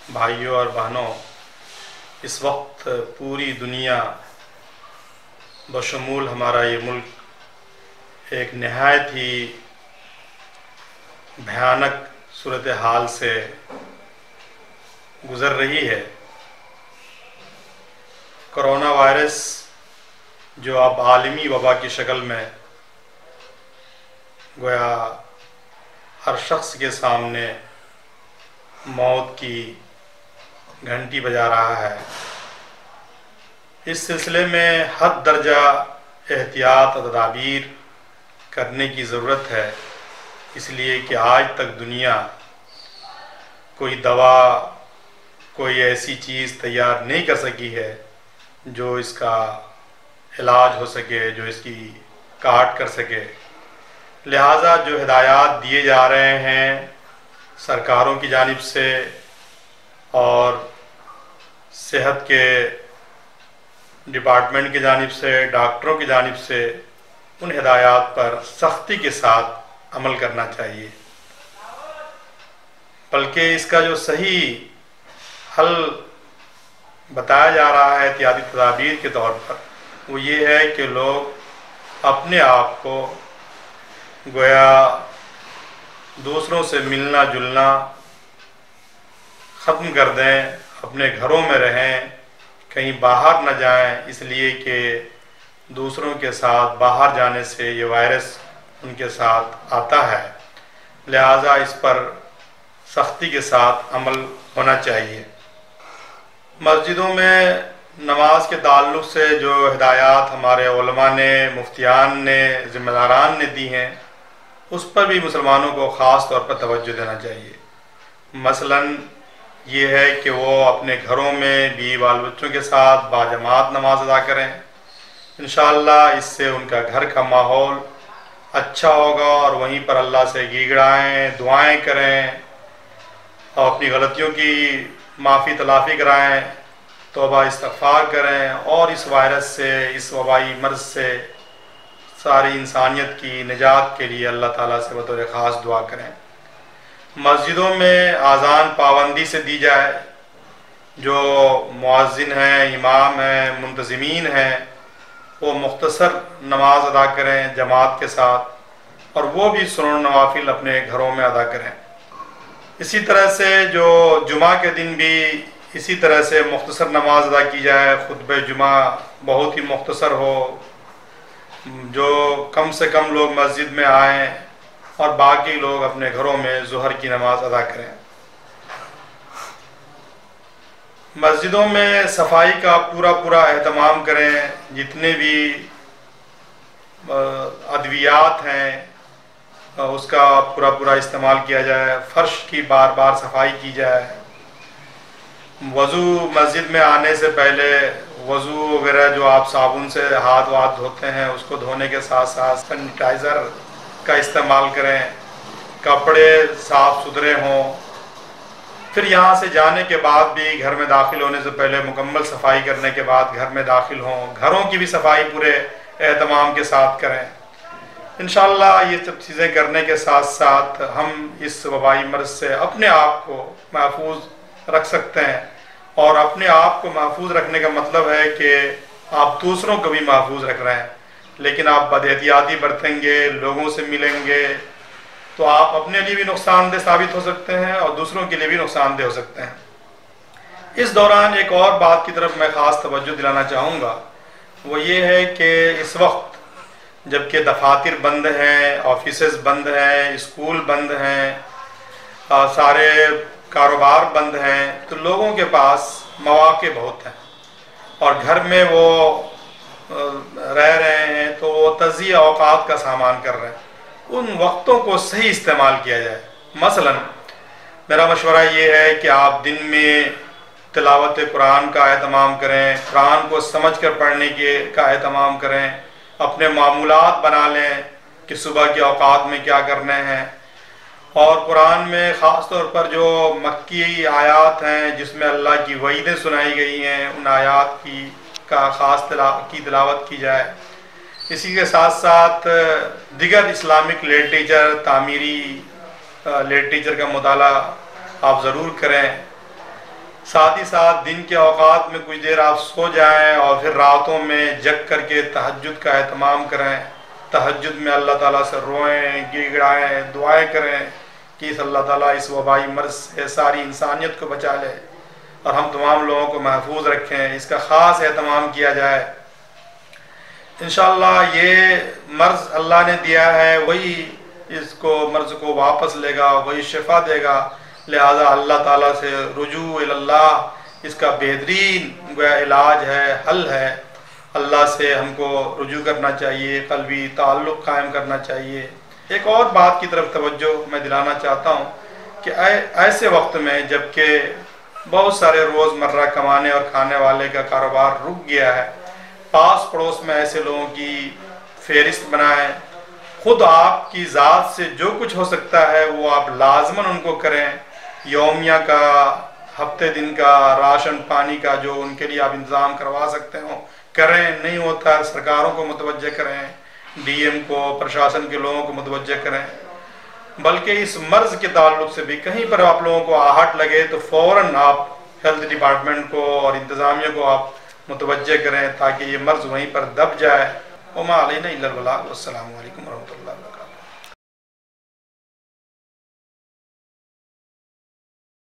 بھائیوں اور بہنوں، اس وقت پوری دنیا بشمول ہمارا یہ ملک ایک نہایت ہی بھیانک صورتحال سے گزر رہی ہے۔ کرونا وائرس جو اب عالمی وبا کی شکل میں گویا ہر شخص کے سامنے موت کی گھنٹی بجا رہا ہے، اس سلسلے میں حد درجہ احتیاط اور تدابیر کرنے کی ضرورت ہے، اس لیے کہ آج تک دنیا کوئی دوا، کوئی ایسی چیز تیار نہیں کر سکی ہے جو اس کا علاج ہو سکے، جو اس کی کاٹ کر سکے۔ لہٰذا جو ہدایات دیے جا رہے ہیں سرکاروں کی جانب سے اور صحت کے ڈپارٹمنٹ کی جانب سے، ڈاکٹروں کی جانب سے، ان ہدایات پر سختی کے ساتھ عمل کرنا چاہیے، بلکہ اس کا جو صحیح حل بتایا جا رہا ہے احتیاطی تدابیر کے طور پر وہ یہ ہے کہ لوگ اپنے آپ کو گویا دوسروں سے ملنا جلنا ختم کر دیں، اپنے گھروں میں رہیں، کہیں باہر نہ جائیں، اس لیے کہ دوسروں کے ساتھ باہر جانے سے یہ وائرس ان کے ساتھ آتا ہے۔ لہٰذا اس پر سختی کے ساتھ عمل ہونا چاہیے۔ مسجدوں میں نماز کے تعلق سے جو ہدایات ہمارے علماء نے، مفتیان نے، ذمہ داران نے دی ہیں، اس پر بھی مسلمانوں کو خاص طور پر توجہ دینا چاہیے۔ مثلاً یہ ہے کہ وہ اپنے گھروں میں بیوی بال بچوں کے ساتھ باجماعت نماز ادا کریں، انشاءاللہ اس سے ان کا گھر کا ماحول اچھا ہوگا، اور وہیں پر اللہ سے گڑگڑائیں، دعائیں کریں اور اپنی غلطیوں کی معافی تلافی کرائیں، توبہ استغفار کریں، اور اس وائرس سے، اس وبائی مرض سے ساری انسانیت کی نجات کے لیے اللہ تعالیٰ سے بطور خاص دعا کریں۔ مسجدوں میں اذان پابندی سے دی جائے، جو مؤذن ہیں، امام ہیں، منتظمین ہیں، وہ مختصر نماز ادا کریں جماعت کے ساتھ، اور وہ بھی سنن نوافل اپنے گھروں میں ادا کریں۔ اسی طرح سے جو جمعہ کے دن بھی اسی طرح سے مختصر نماز ادا کی جائے، خطبہ جمعہ بہت ہی مختصر ہو، جو کم سے کم لوگ مسجد میں آئیں اور باقی لوگ اپنے گھروں میں ظہر کی نماز ادا کریں۔ مسجدوں میں صفائی کا پورا اہتمام کریں، جتنے بھی ادویات ہیں اس کا پورا استعمال کیا جائے، فرش کی بار بار صفائی کی جائے، وضو مسجد میں آنے سے پہلے وضو وغیرہ جو آپ صابن سے ہاتھ دھوتے ہیں اس کو دھونے کے ساتھ ساتھ سینیٹائزر کا استعمال کریں، کپڑے صاف ستھرے ہوں۔ پھر یہاں سے جانے کے بعد بھی گھر میں داخل ہونے سے پہلے مکمل صفائی کرنے کے بعد گھر میں داخل ہوں، گھروں کی بھی صفائی پورے اہتمام کے ساتھ کریں۔ انشاءاللہ یہ سب چیزیں کرنے کے ساتھ ساتھ ہم اس وبائی مرض سے اپنے آپ کو محفوظ رکھ سکتے ہیں، اور اپنے آپ کو محفوظ رکھنے کا مطلب ہے کہ آپ دوسروں کو بھی محفوظ رکھ رہے ہیں، لیکن آپ بد احتیاطی برتیں گے، لوگوں سے ملیں گے، تو آپ اپنے لیے بھی نقصان دہ ثابت ہو سکتے ہیں اور دوسروں کے لیے بھی نقصان دہ ہو سکتے ہیں۔ اس دوران ایک اور بات کی طرف میں خاص توجہ دلانا چاہوں گا، وہ یہ ہے کہ اس وقت جبکہ دفاتر بند ہیں، آفیسز بند ہیں، اسکول بند ہیں، سارے کاروبار بند ہیں، تو لوگوں کے پاس مواقع بہت ہیں اور گھر میں وہ رہ رہے ہیں، تو وہ تجزیہ اوقات کا سامان کر رہے ہیں۔ ان وقتوں کو صحیح استعمال کیا جائے۔ مثلا میرا مشورہ یہ ہے کہ آپ دن میں تلاوت قرآن کا اہتمام کریں، قرآن کو سمجھ کر پڑھنے کا اہتمام کریں، اپنے معمولات بنا لیں کہ صبح کے اوقات میں کیا کرنے ہیں، اور قرآن میں خاص طور پر جو مکی آیات ہیں جس میں اللہ کی وعیدیں سنائی گئی ہیں، ان آیات کا خاص تلاوت کی جائے۔ اسی کے ساتھ ساتھ دیگر اسلامک لٹریچر، تعمیری لٹریچر کا مطالعہ آپ ضرور کریں۔ ساتھ ہی ساتھ دن کے اوقات میں کچھ دیر آپ سو جائیں اور پھر راتوں میں جگ کر کے تہجد کا اہتمام کریں۔ تہجد میں اللہ تعالیٰ سے روئیں، گڑ گڑائیں، دعائیں کریں کہ اللہ تعالیٰ اس وبائی مرض سے ساری انسانیت کو بچا لے اور ہم تمام لوگوں کو محفوظ رکھیں۔ اس کا خاص اہتمام کیا جائے۔ انشاءاللہ یہ مرض اللہ نے دیا ہے، وہی اس کو مرض کو واپس لے گا، وہی شفا دے گا۔ لہذا اللہ تعالیٰ سے رجوع اللہ اس کا بہترین گویا علاج ہے، حل ہے۔ اللہ سے ہم کو رجوع کرنا چاہیے، قلبی تعلق قائم کرنا چاہیے۔ ایک اور بات کی طرف توجہ میں دلانا چاہتا ہوں کہ ایسے وقت میں جب کہ بہت سارے روز مرہ کمانے اور کھانے والے کا کاروبار رک گیا ہے، پاس پڑوس میں ایسے لوگوں کی فہرست بنائیں۔ خود آپ کی ذات سے جو کچھ ہو سکتا ہے وہ آپ لازماً ان کو کریں۔ یومیہ کا، ہفتے دن کا، راشن پانی کا جو ان کے لیے آپ انتظام کروا سکتے ہوں کریں۔ نہیں ہوتا سرکاروں کو متوجہ کریں، ڈی ایم کو، پرشاسن کے لوگوں کو متوجہ کریں۔ بلکہ اس مرض کے تعلق سے بھی کہیں پر آپ لوگوں کو آہٹ لگے تو فوراً آپ ہیلتھ ڈپارٹمنٹ کو اور انتظامیہ کو آپ متوجہ کریں تاکہ یہ مرض وہیں پر دب جائے۔ وما علینا الا البلاغ۔ والسلام علیکم ورحمۃ اللہ۔